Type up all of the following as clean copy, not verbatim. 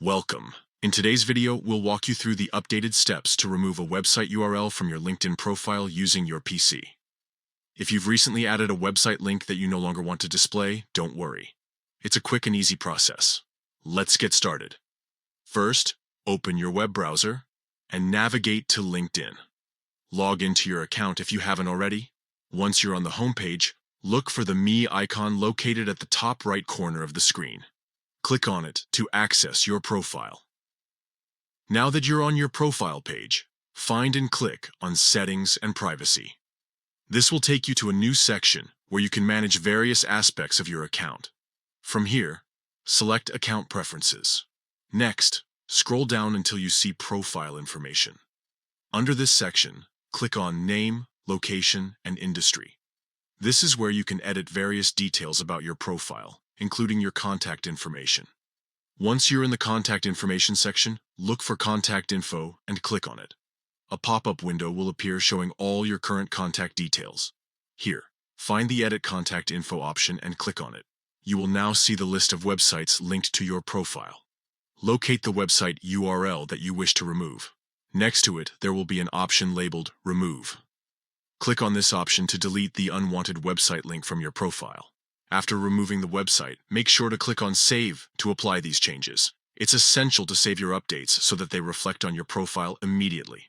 Welcome. In today's video, we'll walk you through the updated steps to remove a website URL from your LinkedIn profile using your PC. If you've recently added a website link that you no longer want to display, don't worry. It's a quick and easy process. Let's get started. First, open your web browser and navigate to LinkedIn. Log into your account if you haven't already. Once you're on the homepage, look for the Me icon located at the top right corner of the screen. Click on it to access your profile. Now that you're on your profile page, find and click on Settings and Privacy. This will take you to a new section where you can manage various aspects of your account. From here, select Account Preferences. Next, scroll down until you see Profile Information. Under this section, click on Name, Location, and Industry. This is where you can edit various details about your profile, including your contact information. Once you're in the Contact Information section, look for Contact Info and click on it. A pop-up window will appear showing all your current contact details. Here, find the Edit Contact Info option and click on it. You will now see the list of websites linked to your profile. Locate the website URL that you wish to remove. Next to it, there will be an option labeled Remove. Click on this option to delete the unwanted website link from your profile. After removing the website, make sure to click on Save to apply these changes. It's essential to save your updates so that they reflect on your profile immediately.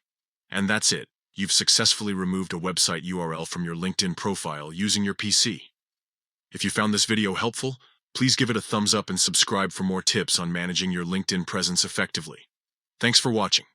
And that's it. You've successfully removed a website URL from your LinkedIn profile using your PC. If you found this video helpful, please give it a thumbs up and subscribe for more tips on managing your LinkedIn presence effectively. Thanks for watching.